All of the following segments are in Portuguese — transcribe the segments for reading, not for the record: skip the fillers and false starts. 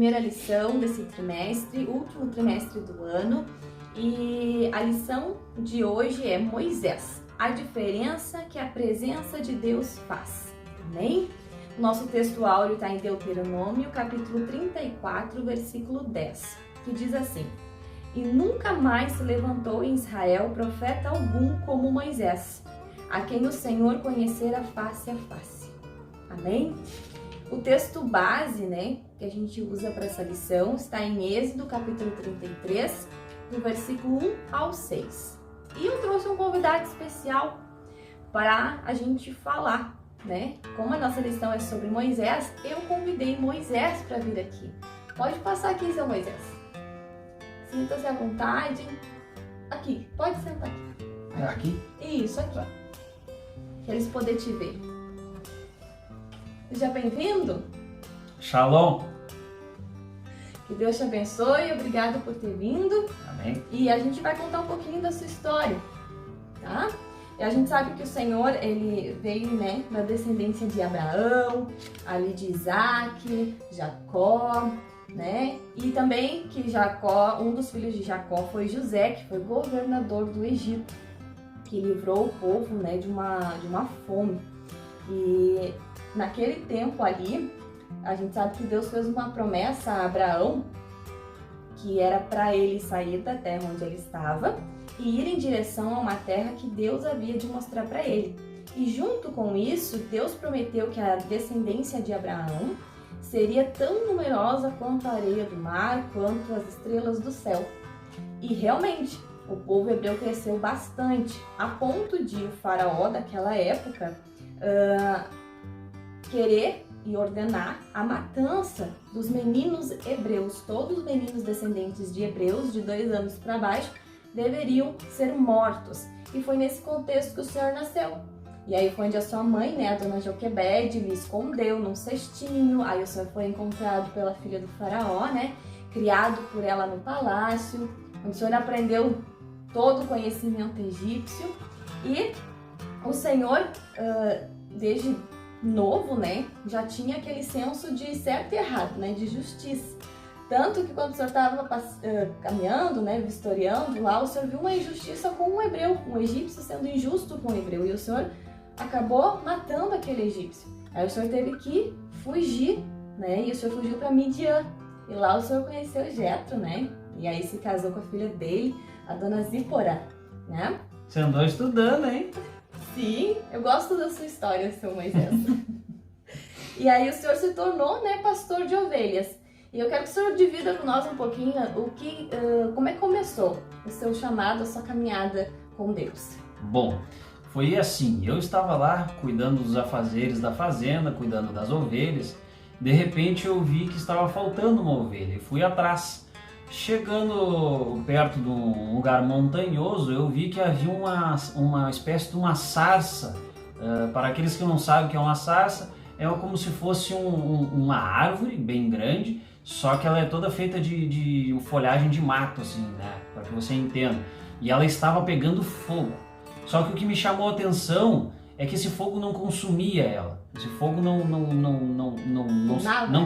primeira lição desse trimestre, último trimestre do ano. E a lição de hoje é Moisés, a diferença que a presença de Deus faz. Amém? O nosso texto áureo está em Deuteronômio, capítulo 34, versículo 10, que diz assim: E nunca mais se levantou em Israel profeta algum como Moisés, a quem o Senhor conhecera face a face. Amém? O texto base, que a gente usa para essa lição está em Êxodo, capítulo 33, do versículo 1 ao 6. E eu trouxe um convidado especial para a gente falar, Como a nossa lição é sobre Moisés, eu convidei Moisés para vir aqui. Pode passar aqui, seu Moisés. Sinta-se à vontade. Aqui, pode sentar aqui. Aqui? Isso, aqui. Para eles poderem te ver. Seja bem-vindo. Shalom. Que Deus te abençoe, obrigado por ter vindo. Amém. E a gente vai contar um pouquinho da sua história, tá? E a gente sabe que o Senhor, ele veio, da descendência de Abraão, ali de Isaac, Jacó, E também que Jacó, um dos filhos de Jacó foi José, que foi governador do Egito, que livrou o povo, de uma fome. E naquele tempo ali, a gente sabe que Deus fez uma promessa a Abraão, que era para ele sair da terra onde ele estava e ir em direção a uma terra que Deus havia de mostrar para ele. E junto com isso, Deus prometeu que a descendência de Abraão seria tão numerosa quanto a areia do mar, quanto as estrelas do céu. E realmente, o povo hebreu cresceu bastante, a ponto de o faraó daquela época querer e ordenar a matança dos meninos hebreus. Todos os meninos descendentes de hebreus de 2 anos para baixo deveriam ser mortos. E foi nesse contexto que o Senhor nasceu. E aí foi onde a sua mãe, a dona Joquebede, lhe escondeu num cestinho. Aí o Senhor foi encontrado pela filha do faraó, criado por ela no palácio, onde o Senhor aprendeu todo o conhecimento egípcio. E o Senhor, desde novo, já tinha aquele senso de certo e errado, de justiça. Tanto que quando o Senhor estava caminhando, vistoriando lá, o Senhor viu uma injustiça com um hebreu, um egípcio sendo injusto com um hebreu, e o Senhor acabou matando aquele egípcio. Aí o Senhor teve que fugir, e o Senhor fugiu para Midian. E lá o Senhor conheceu Jetro, E aí se casou com a filha dele, a dona Zípora, Você andou estudando, hein? Sim, eu gosto da sua história, seu Moisés. E aí o Senhor se tornou, pastor de ovelhas. E eu quero que o Senhor divida com nós um pouquinho como é que começou o seu chamado, a sua caminhada com Deus. Bom, foi assim, eu estava lá cuidando dos afazeres da fazenda, cuidando das ovelhas. De repente eu vi que estava faltando uma ovelha e fui atrás. Chegando perto de um lugar montanhoso, eu vi que havia uma espécie de uma sarça. Para aqueles que não sabem o que é uma sarça, é como se fosse uma árvore bem grande, só que ela é toda feita de folhagem de mato, assim, para que você entenda. E ela estava pegando fogo. Só que o que me chamou a atenção é que esse fogo não consumia ela. Esse fogo não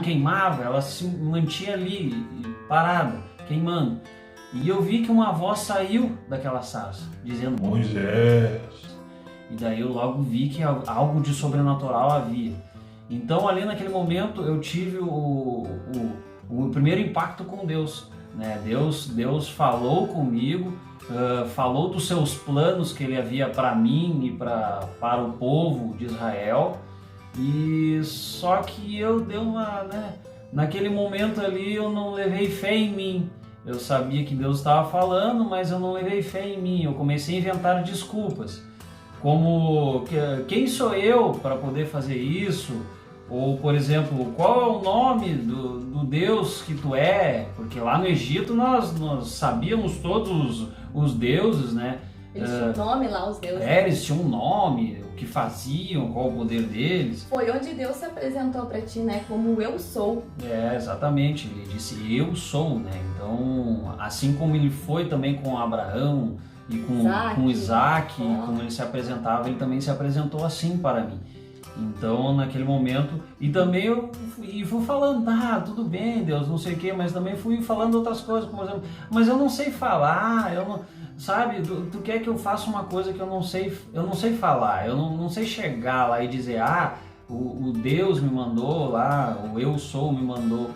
queimava, ela se mantinha ali, parada, queimando. E eu vi que uma voz saiu daquela sarça, dizendo: Moisés. E daí eu logo vi que algo de sobrenatural havia. Então ali naquele momento eu tive o primeiro impacto com Deus. Deus falou comigo, falou dos seus planos que ele havia para mim e para o povo de Israel. E só que eu dei naquele momento ali eu não levei fé em mim. Eu sabia que Deus estava falando, mas eu não levei fé em mim. Eu comecei a inventar desculpas, como quem sou eu para poder fazer isso? Ou, por exemplo, qual é o nome do Deus que tu é? Porque lá no Egito nós sabíamos todos os deuses, Eles tinham um nome lá, os deuses. Eles tinham um nome, o que faziam, qual o poder deles. Foi onde Deus se apresentou para ti, como eu sou. Exatamente, ele disse eu sou, Então, assim como ele foi também com Abraão e com Isaac, como ele se apresentava, ele também se apresentou assim para mim. Então, naquele momento, e também eu fui falando, tudo bem, Deus, não sei o que, mas também fui falando outras coisas, por exemplo, mas eu não sei falar, eu não, sabe, tu quer que eu faça uma coisa que eu não sei falar, eu não sei chegar lá e dizer, o Deus me mandou lá, o eu sou me mandou.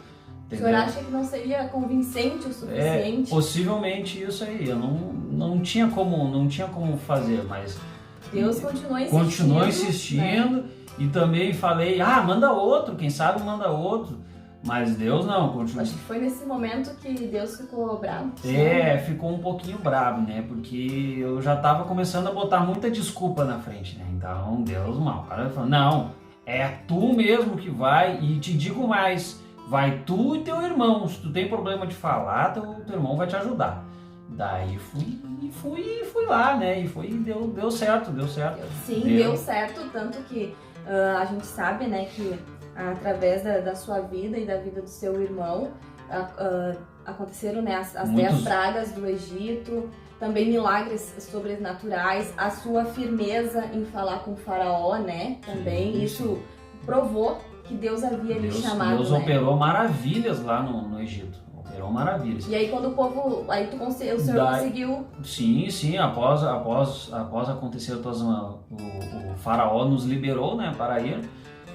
Entendeu? O senhor acha que não seria convincente o suficiente? Possivelmente isso aí, eu não tinha como fazer, mas Deus continuou insistindo, né? E também falei, manda outro, quem sabe manda outro, mas Deus não, continuou. Acho que foi nesse momento que Deus ficou bravo. Ficou um pouquinho bravo, né, porque eu já tava começando a botar muita desculpa na frente, né, então Deus mal, o cara falou, não, é tu mesmo que vai, e te digo mais, vai tu e teu irmão, se tu tem problema de falar, teu irmão vai te ajudar. Daí fui lá, né, e deu certo. Deu certo, tanto que a gente sabe, né, que através da sua vida e da vida do seu irmão aconteceram, né, as 10 pragas do Egito, também milagres sobrenaturais, a sua firmeza em falar com o faraó, né, também, isso provou que Deus havia lhe chamado. Deus operou maravilhas lá no Egito. Operou maravilhas. E aí quando o povo, o senhor conseguiu... Sim, após acontecer o faraó nos liberou, né, para ir.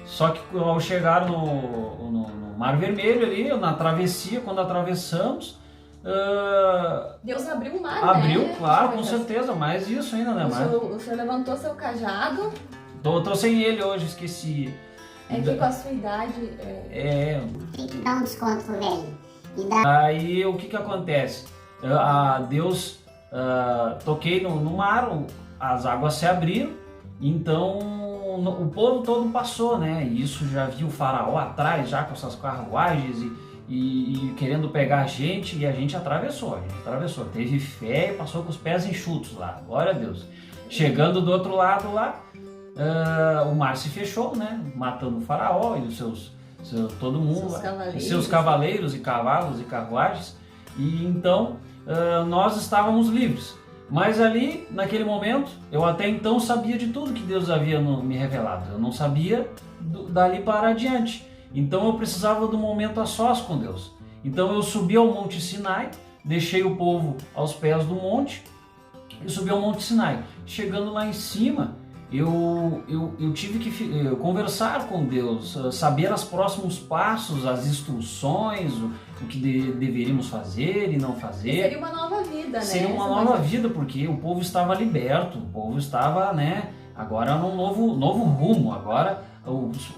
Só que ao chegar no Mar Vermelho ali, na travessia, quando atravessamos... Deus abriu o mar, Abriu, né? claro, com certeza, mais isso ainda, né? O senhor levantou seu cajado... Tô sem ele hoje, esqueci. É que com a sua idade... Tem que dar um desconto, velho. Aí o que acontece? Deus, toquei no mar, as águas se abriram, então o povo todo passou, né? E isso já viu o faraó atrás, já com essas carruagens e querendo pegar a gente, e a gente atravessou, teve fé e passou com os pés enxutos lá, glória a Deus. Chegando do outro lado lá, o mar se fechou, né? Matando o faraó e todo mundo, seus cavaleiros e cavalos e carruagens, e então nós estávamos livres. Mas ali, naquele momento, eu até então sabia de tudo que Deus havia me revelado, eu não sabia dali para adiante, então eu precisava do momento a sós com Deus. Então eu subi ao Monte Sinai, deixei o povo aos pés do monte e subi ao Monte Sinai. Chegando lá em cima, eu tive que conversar com Deus, saber os próximos passos, as instruções, o que deveríamos fazer e não fazer. Seria uma nova vida, né? Seria uma nova vida, porque o povo estava liberto, o povo estava, né, agora num novo rumo, agora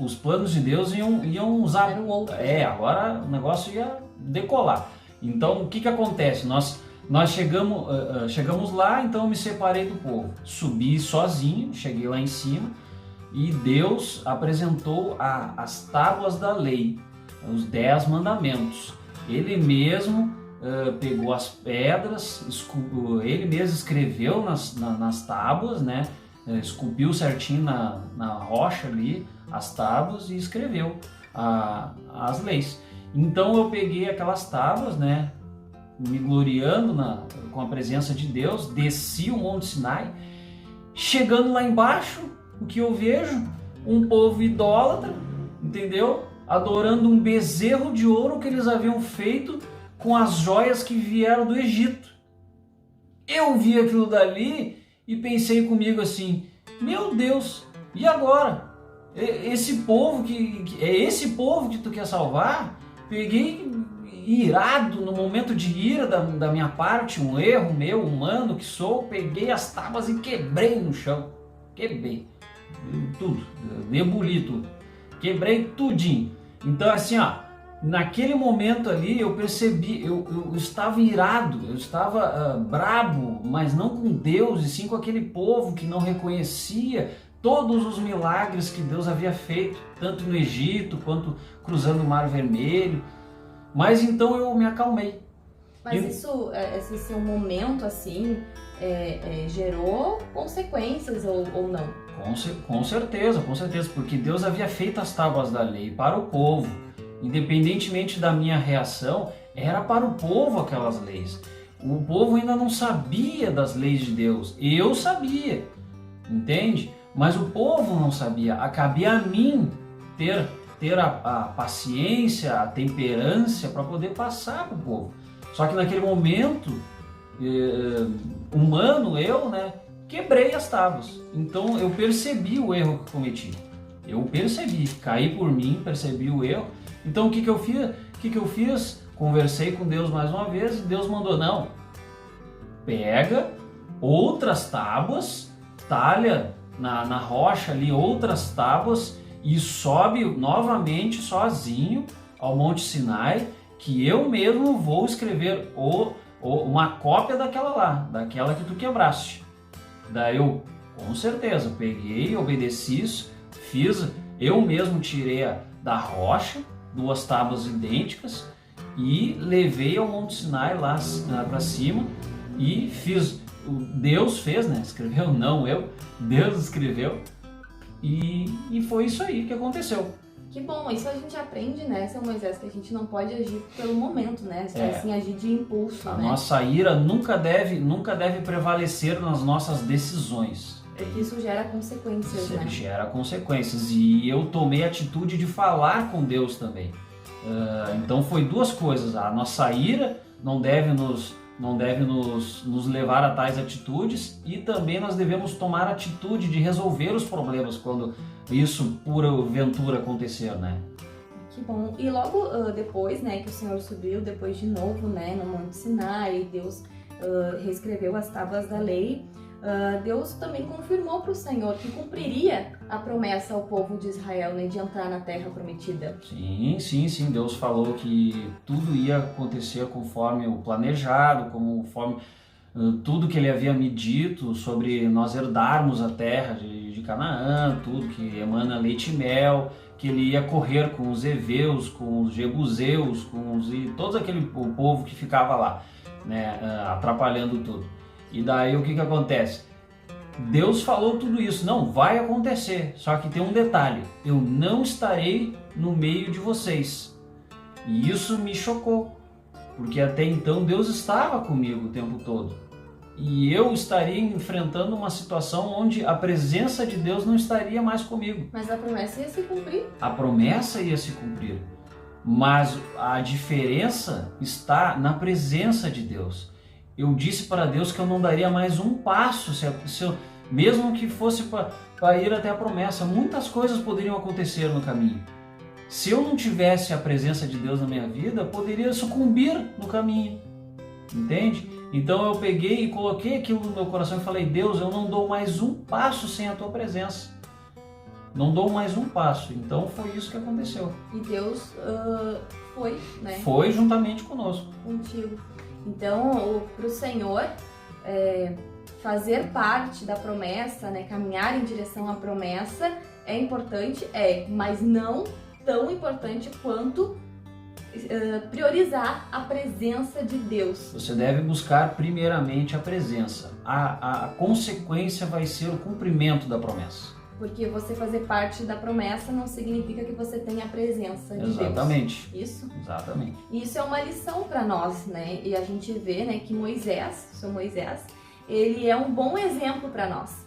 os planos de Deus iam usar. Agora o negócio ia decolar. Então o que acontece? Nós chegamos lá, então eu me separei do povo, subi sozinho, cheguei lá em cima e Deus apresentou as tábuas da lei, os 10 mandamentos. Ele mesmo pegou as pedras, ele mesmo escreveu nas tábuas, né? Esculpiu certinho na rocha ali as tábuas e escreveu as leis. Então eu peguei aquelas tábuas, né? Me gloriando com a presença de Deus, desci o Monte Sinai. Chegando lá embaixo, o que eu vejo? Um povo idólatra, entendeu? Adorando um bezerro de ouro que eles haviam feito com as joias que vieram do Egito. Eu vi aquilo dali e pensei comigo assim, meu Deus, e agora? Esse povo é esse povo que tu quer salvar? Peguei irado, no momento de ira da minha parte, um erro meu, humano que sou, peguei as tábuas e quebrei no chão. Quebrei tudo, deboli tudo, quebrei tudinho. Então assim, naquele momento ali eu percebi, eu estava irado, eu estava brabo, mas não com Deus, e sim com aquele povo que não reconhecia todos os milagres que Deus havia feito, tanto no Egito quanto cruzando o Mar Vermelho. Mas então eu me acalmei. Mas esse seu momento assim gerou consequências ou não? Com certeza, porque Deus havia feito as tábuas da lei para o povo. Independentemente da minha reação, era para o povo aquelas leis. O povo ainda não sabia das leis de Deus, eu sabia, entende? Mas o povo não sabia. Cabia a mim ter a paciência, a temperância para poder passar para o povo. Só que naquele momento humano, eu, né, quebrei as tábuas. Então eu percebi o erro que cometi. Eu percebi, caí por mim, percebi o erro. Então o que eu fiz? Conversei com Deus mais uma vez e Deus mandou, não, pega outras tábuas, talha na rocha ali outras tábuas e sobe novamente sozinho ao Monte Sinai, que eu mesmo vou escrever uma cópia daquela que tu quebraste. Daí eu, com certeza, peguei, obedeci isso, eu mesmo tirei da rocha 2 tábuas idênticas e levei ao Monte Sinai lá para cima e fiz. Deus fez, né? Escreveu, não eu. Deus escreveu e foi isso aí que aconteceu. Que bom, isso a gente aprende, né, São Moisés, que a gente não pode agir pelo momento, né? Assim, agir de impulso, A né? nossa ira nunca deve prevalecer nas nossas decisões. Porque isso gera consequências, né? Gera consequências. E eu tomei a atitude de falar com Deus também. Então foi 2 coisas. A nossa ira não deve nos levar a tais atitudes, e também nós devemos tomar a atitude de resolver os problemas quando isso porventura acontecer, né? Que bom. E logo depois, né, que o Senhor subiu, depois de novo, né, no Monte Sinai, Deus reescreveu as tábuas da lei, Deus também confirmou para o Senhor que cumpriria a promessa ao povo de Israel, né, de entrar na terra prometida. Sim, Deus falou que tudo ia acontecer conforme o planejado, conforme tudo que ele havia me dito sobre nós herdarmos a terra de Canaã, tudo que emana leite e mel, que ele ia correr com os heveus, com os jebuseus, e todo aquele povo que ficava lá, né, atrapalhando tudo. E daí o que acontece? Deus falou tudo isso, não, vai acontecer, só que tem um detalhe, eu não estarei no meio de vocês. E isso me chocou, porque até então Deus estava comigo o tempo todo. E eu estaria enfrentando uma situação onde a presença de Deus não estaria mais comigo. Mas a promessa ia se cumprir. A promessa ia se cumprir, mas a diferença está na presença de Deus. Eu disse para Deus que eu não daria mais um passo, mesmo que fosse para ir até a promessa. Muitas coisas poderiam acontecer no caminho. Se eu não tivesse a presença de Deus na minha vida, eu poderia sucumbir no caminho, entende? Então eu peguei e coloquei aquilo no meu coração e falei, Deus, eu não dou mais um passo sem a tua presença. Não dou mais um passo. Então foi isso que aconteceu. E Deus foi, né? Foi juntamente conosco. Contigo. Então, para o Senhor fazer parte da promessa, né, caminhar em direção à promessa é importante, mas não tão importante quanto priorizar a presença de Deus. Você deve buscar primeiramente a presença. A consequência vai ser o cumprimento da promessa. Porque você fazer parte da promessa não significa que você tenha a presença de Deus. Exatamente. Isso? Exatamente. E isso é uma lição para nós, né? E a gente vê, né, que São Moisés, ele é um bom exemplo para nós.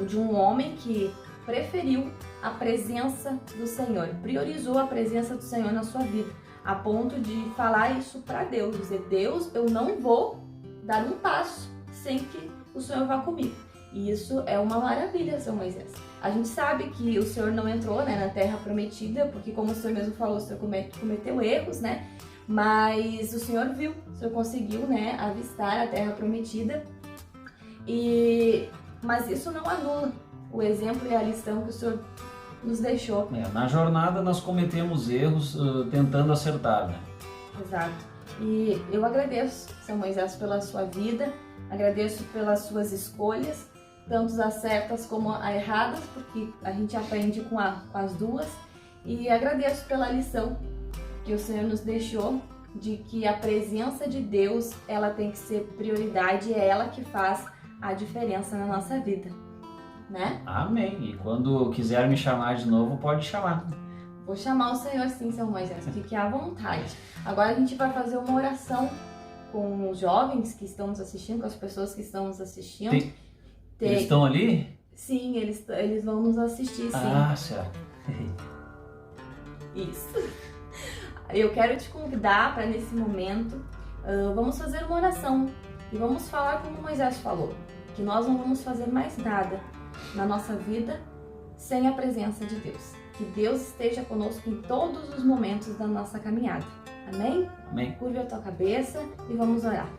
De um homem que preferiu a presença do Senhor, priorizou a presença do Senhor na sua vida, a ponto de falar isso para Deus, dizer, Deus, eu não vou dar um passo sem que o Senhor vá comigo. E isso é uma maravilha, São Moisés. A gente sabe que o Senhor não entrou, né, na Terra Prometida, porque como o Senhor mesmo falou, o Senhor cometeu erros, né? Mas o Senhor viu, o Senhor conseguiu, né, avistar a Terra Prometida. Mas isso não anula o exemplo e a lição que o Senhor nos deixou. Na jornada nós cometemos erros tentando acertar, né? Exato. E eu agradeço, São Moisés, pela sua vida, agradeço pelas suas escolhas, tanto as certas como as erradas, porque a gente aprende com as duas. E agradeço pela lição que o Senhor nos deixou, de que a presença de Deus, ela tem que ser prioridade, é ela que faz a diferença na nossa vida, né? Amém. E quando quiser me chamar de novo, pode chamar. Vou chamar o Senhor sim, São Moisés, fique à vontade. Agora a gente vai fazer uma oração com os jovens que estão nos assistindo, com as pessoas que estão nos assistindo. Eles estão ali? Sim, eles vão nos assistir, sim. Ah, certo. Isso. Eu quero te convidar para nesse momento, vamos fazer uma oração e vamos falar como Moisés falou, que nós não vamos fazer mais nada na nossa vida sem a presença de Deus. Que Deus esteja conosco em todos os momentos da nossa caminhada. Amém? Amém. Curve a tua cabeça e vamos orar.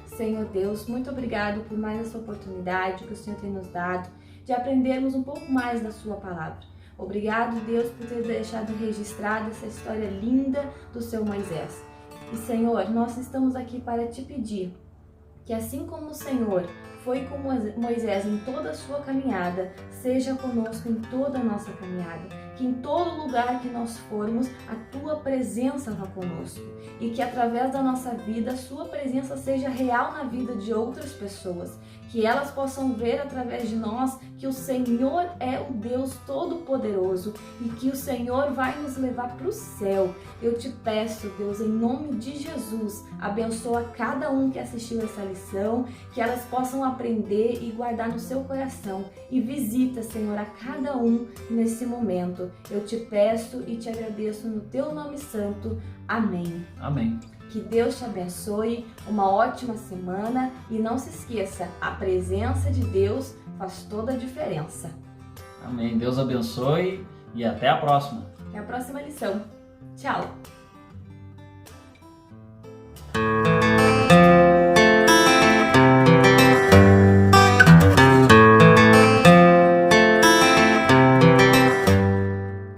Senhor Deus, muito obrigado por mais essa oportunidade que o Senhor tem nos dado de aprendermos um pouco mais da sua palavra. Obrigado, Deus, por ter deixado registrada essa história linda do seu Moisés. E, Senhor, nós estamos aqui para te pedir que, assim como o Senhor foi com Moisés em toda a sua caminhada, seja conosco em toda a nossa caminhada. Que em todo lugar que nós formos, a tua presença vá conosco. E que através da nossa vida, a sua presença seja real na vida de outras pessoas. Que elas possam ver através de nós que o Senhor é o Deus Todo-Poderoso e que o Senhor vai nos levar para o céu. Eu te peço, Deus, em nome de Jesus, abençoa cada um que assistiu essa lição, que elas possam aprender e guardar no seu coração. E visita, Senhor, a cada um nesse momento. Eu te peço e te agradeço no teu nome santo. Amém. Amém. Que Deus te abençoe, uma ótima semana e não se esqueça, a presença de Deus faz toda a diferença. Amém. Deus abençoe e até a próxima. Até a próxima lição. Tchau!